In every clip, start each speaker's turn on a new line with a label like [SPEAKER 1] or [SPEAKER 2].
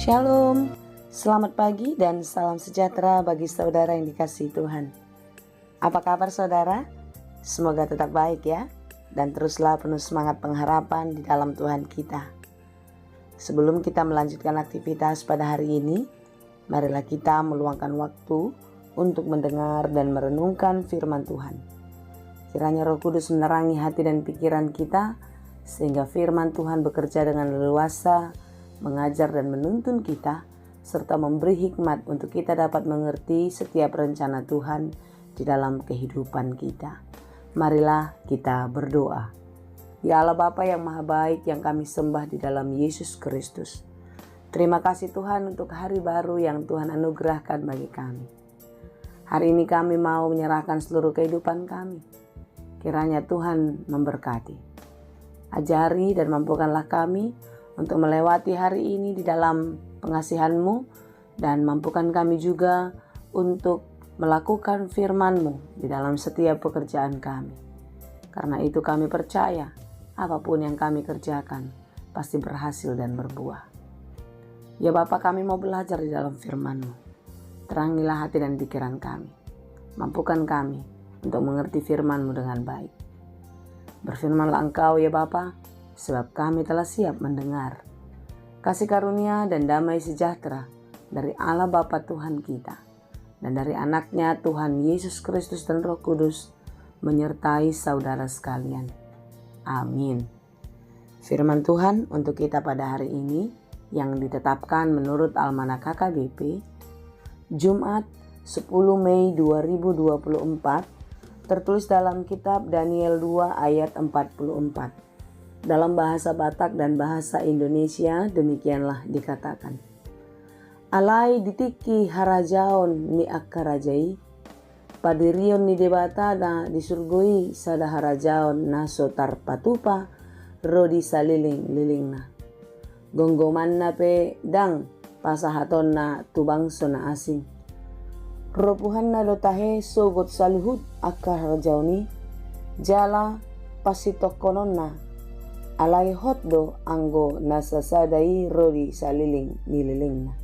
[SPEAKER 1] Shalom, selamat pagi dan salam sejahtera bagi saudara yang dikasihi Tuhan. Apa kabar saudara? Semoga tetap baik ya, dan teruslah penuh semangat pengharapan di dalam Tuhan kita. Sebelum kita melanjutkan aktivitas pada hari ini, marilah kita meluangkan waktu untuk mendengar dan merenungkan firman Tuhan. Kiranya Roh Kudus menerangi hati dan pikiran kita, sehingga firman Tuhan bekerja dengan leluasa, mengajar dan menuntun kita, serta memberi hikmat untuk kita dapat mengerti setiap rencana Tuhan di dalam kehidupan kita. Marilah kita berdoa. Ya Allah Bapa yang Maha Baik yang kami sembah di dalam Yesus Kristus. Terima kasih Tuhan untuk hari baru yang Tuhan anugerahkan bagi kami. Hari ini kami mau menyerahkan seluruh kehidupan kami. Kiranya Tuhan memberkati. Ajari dan mampukanlah kami untuk melewati hari ini di dalam pengasihan-Mu, dan mampukan kami juga untuk melakukan firman-Mu di dalam setiap pekerjaan kami. Karena itu kami percaya apapun yang kami kerjakan pasti berhasil dan berbuah. Ya Bapa, kami mau belajar di dalam firman-Mu. Terangilah hati dan pikiran kami. Mampukan kami untuk mengerti firman-Mu dengan baik. Berfirmanlah Engkau ya Bapa, sebab kami telah siap mendengar. Kasih karunia dan damai sejahtera dari Allah Bapa Tuhan kita dan dari anaknya Tuhan Yesus Kristus dan Roh Kudus menyertai saudara sekalian. Amin. Firman Tuhan untuk kita pada hari ini yang ditetapkan menurut Almanak KKBP, Jumat 10 Mei 2024, tertulis dalam kitab Daniel 2 ayat 44. Dalam bahasa Batak dan bahasa Indonesia demikianlah dikatakan. Alai ditiki harajaon ni akkarajai, padirion ni debata na disurgoi sada harajaon na sotar patupa, rodi saliling-liling na. Gonggoman na pe dang pasahaton na tubangso na asing. Ropuhan na lotahe sogot saluhut akkarajao jala pasitokonon na. Alai hotdo anggo nasasadai rodi saliling nililing na.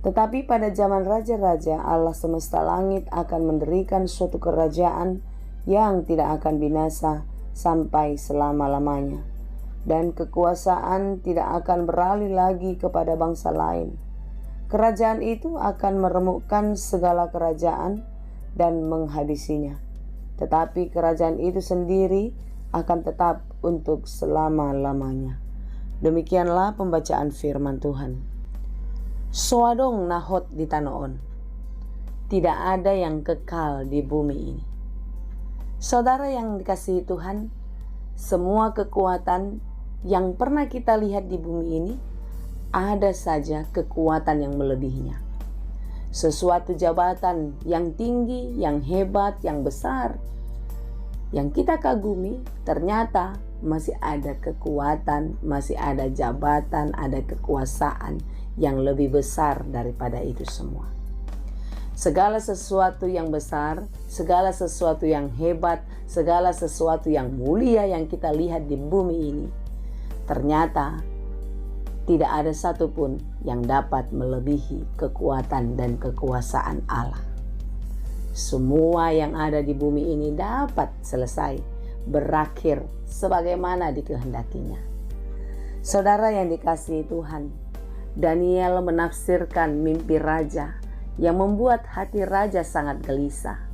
[SPEAKER 1] Tetapi pada zaman raja-raja, Allah semesta langit akan mendirikan suatu kerajaan yang tidak akan binasa sampai selama-lamanya, dan kekuasaan tidak akan beralih lagi kepada bangsa lain. Kerajaan itu akan meremukkan segala kerajaan dan menghabisinya, tetapi kerajaan itu sendiri akan tetap untuk selama-lamanya. Demikianlah pembacaan firman Tuhan. Soadong nahot di tanoon. Tidak ada yang kekal di bumi ini. Saudara yang dikasihi Tuhan, semua kekuatan yang pernah kita lihat di bumi ini, ada saja kekuatan yang melebihinya. Sesuatu jabatan yang tinggi, yang hebat, yang besar, yang kita kagumi, ternyata masih ada kekuatan, masih ada jabatan, ada kekuasaan yang lebih besar daripada itu semua. Segala sesuatu yang besar, segala sesuatu yang hebat, segala sesuatu yang mulia yang kita lihat di bumi ini, ternyata tidak ada satupun yang dapat melebihi kekuatan dan kekuasaan Allah. Semua yang ada di bumi ini dapat selesai, berakhir sebagaimana dikehendakinya. Saudara yang dikasihi Tuhan, Daniel menafsirkan mimpi raja yang membuat hati raja sangat gelisah.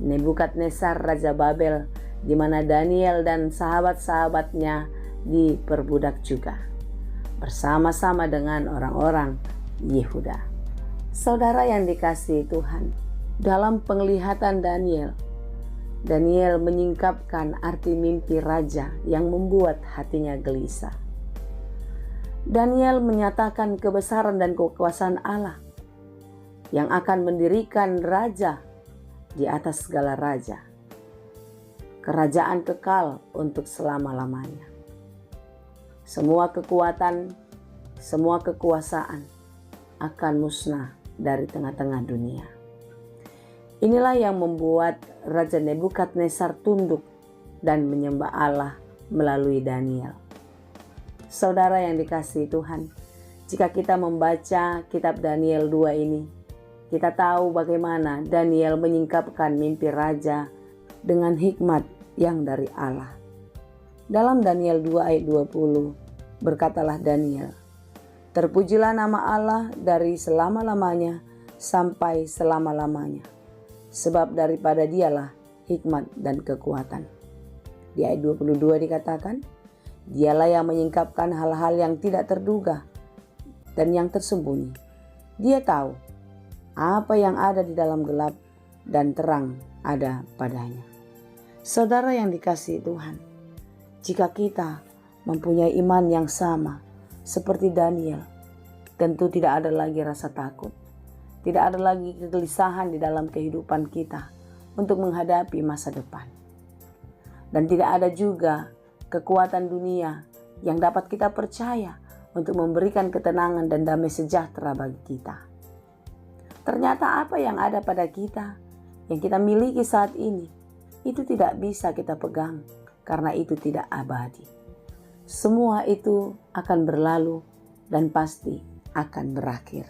[SPEAKER 1] Nebukadnezar Raja Babel, di mana Daniel dan sahabat-sahabatnya diperbudak juga, bersama-sama dengan orang-orang Yehuda. Saudara yang dikasihi Tuhan, dalam penglihatan Daniel menyingkapkan arti mimpi raja yang membuat hatinya gelisah. Daniel menyatakan kebesaran dan kekuasaan Allah yang akan mendirikan raja di atas segala raja. Kerajaan kekal untuk selama-lamanya. Semua kekuatan, semua kekuasaan akan musnah dari tengah-tengah dunia. Inilah yang membuat Raja Nebukadnezar tunduk dan menyembah Allah melalui Daniel. Saudara yang dikasihi Tuhan, Jika kita membaca kitab Daniel 2 ini, kita tahu bagaimana Daniel menyingkapkan mimpi raja dengan hikmat yang dari Allah. Dalam Daniel 2 ayat 20, berkatalah Daniel, "Terpujilah nama Allah dari selama-lamanya sampai selama-lamanya, sebab daripada dialah hikmat dan kekuatan." Di ayat 22 dikatakan, "Dialah yang menyingkapkan hal-hal yang tidak terduga dan yang tersembunyi. Dia tahu apa yang ada di dalam gelap dan terang ada padanya." Saudara yang dikasihi Tuhan, jika kita mempunyai iman yang sama seperti Daniel, tentu tidak ada lagi rasa takut, tidak ada lagi kegelisahan di dalam kehidupan kita untuk menghadapi masa depan. Dan tidak ada juga kekuatan dunia yang dapat kita percaya untuk memberikan ketenangan dan damai sejahtera bagi kita. Ternyata apa yang ada pada kita, yang kita miliki saat ini, itu tidak bisa kita pegang karena itu tidak abadi. Semua itu akan berlalu dan pasti akan berakhir.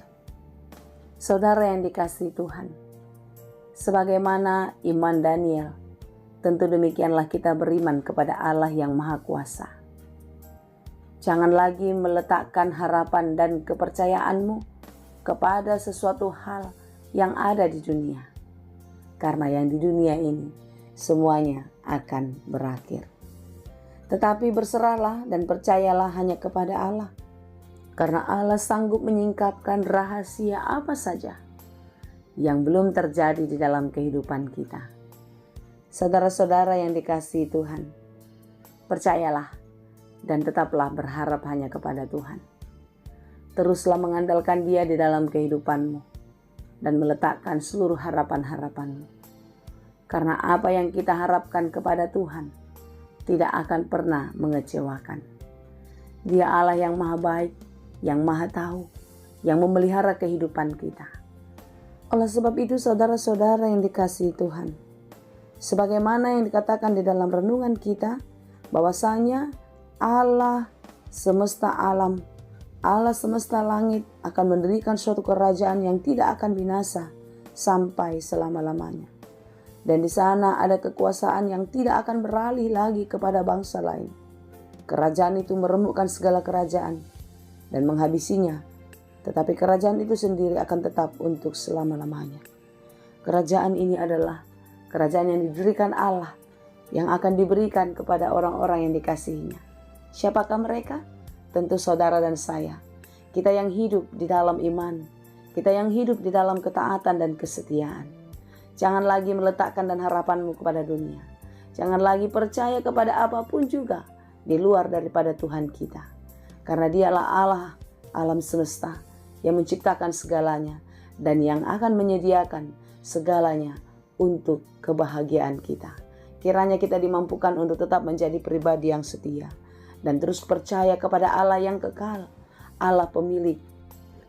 [SPEAKER 1] Saudara yang dikasihi Tuhan, sebagaimana iman Daniel, tentu demikianlah kita beriman kepada Allah yang Maha Kuasa. Jangan lagi meletakkan harapan dan kepercayaanmu kepada sesuatu hal yang ada di dunia. Karena yang di dunia ini semuanya akan berakhir. Tetapi berserahlah dan percayalah hanya kepada Allah. Karena Allah sanggup menyingkapkan rahasia apa saja yang belum terjadi di dalam kehidupan kita. Saudara-saudara yang dikasihi Tuhan, percayalah dan tetaplah berharap hanya kepada Tuhan. Teruslah mengandalkan Dia di dalam kehidupanmu dan meletakkan seluruh harapan-harapanmu. Karena apa yang kita harapkan kepada Tuhan tidak akan pernah mengecewakan. Dia Allah yang Maha Baik, yang Maha Tahu, yang memelihara kehidupan kita. Oleh sebab itu saudara-saudara yang dikasihi Tuhan, sebagaimana yang dikatakan di dalam renungan kita, bahwasanya Allah semesta alam, Allah semesta langit akan mendirikan suatu kerajaan yang tidak akan binasa sampai selama-lamanya. Dan di sana ada kekuasaan yang tidak akan beralih lagi kepada bangsa lain. Kerajaan itu meremukkan segala kerajaan dan menghabisinya, tetapi kerajaan itu sendiri akan tetap untuk selama-lamanya. Kerajaan ini adalah kerajaan yang didirikan Allah, yang akan diberikan kepada orang-orang yang dikasihinya. Siapakah mereka? Tentu saudara dan saya. Kita yang hidup di dalam iman, kita yang hidup di dalam ketaatan dan kesetiaan. Jangan lagi meletakkan dan harapanmu kepada dunia. Jangan lagi percaya kepada apapun juga di luar daripada Tuhan kita. Karena Dialah Allah, alam semesta, yang menciptakan segalanya dan yang akan menyediakan segalanya untuk kebahagiaan kita. Kiranya kita dimampukan untuk tetap menjadi pribadi yang setia dan terus percaya kepada Allah yang kekal, Allah pemilik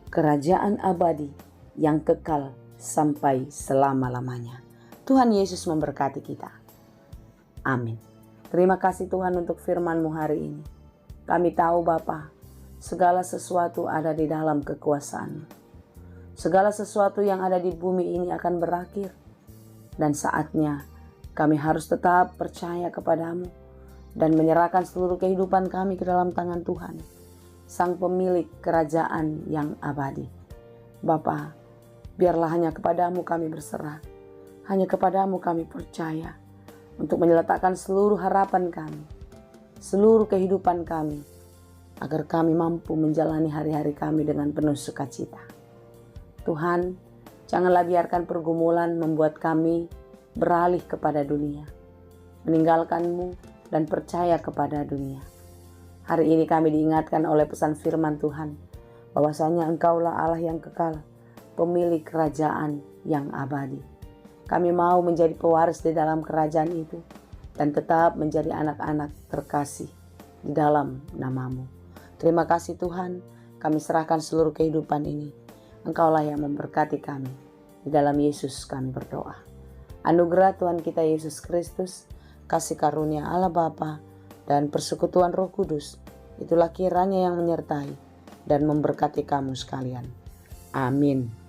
[SPEAKER 1] kerajaan abadi yang kekal sampai selama-lamanya. Tuhan Yesus memberkati kita. Amin. Terima kasih Tuhan untuk firman-Mu hari ini. Kami tahu Bapa, segala sesuatu ada di dalam kekuasaan-Mu. Segala sesuatu yang ada di bumi ini akan berakhir. Dan saatnya kami harus tetap percaya kepada-Mu dan menyerahkan seluruh kehidupan kami ke dalam tangan Tuhan, Sang pemilik kerajaan yang abadi. Bapa, biarlah hanya kepada-Mu kami berserah, hanya kepada-Mu kami percaya untuk menyeletakkan seluruh harapan kami, seluruh kehidupan kami, agar kami mampu menjalani hari-hari kami dengan penuh sukacita. Tuhan, janganlah biarkan pergumulan membuat kami beralih kepada dunia, meninggalkan-Mu dan percaya kepada dunia. Hari ini kami diingatkan oleh pesan firman Tuhan, bahwasanya Engkaulah Allah yang kekal, pemilik kerajaan yang abadi. Kami mau menjadi pewaris di dalam kerajaan itu dan tetap menjadi anak-anak terkasih di dalam nama-Mu. Terima kasih Tuhan, kami serahkan seluruh kehidupan ini. Engkaulah yang memberkati kami. Di dalam Yesus kami berdoa. Anugerah Tuhan kita Yesus Kristus, kasih karunia Allah Bapa, dan persekutuan Roh Kudus, itulah kiranya yang menyertai dan memberkati kamu sekalian. Amin.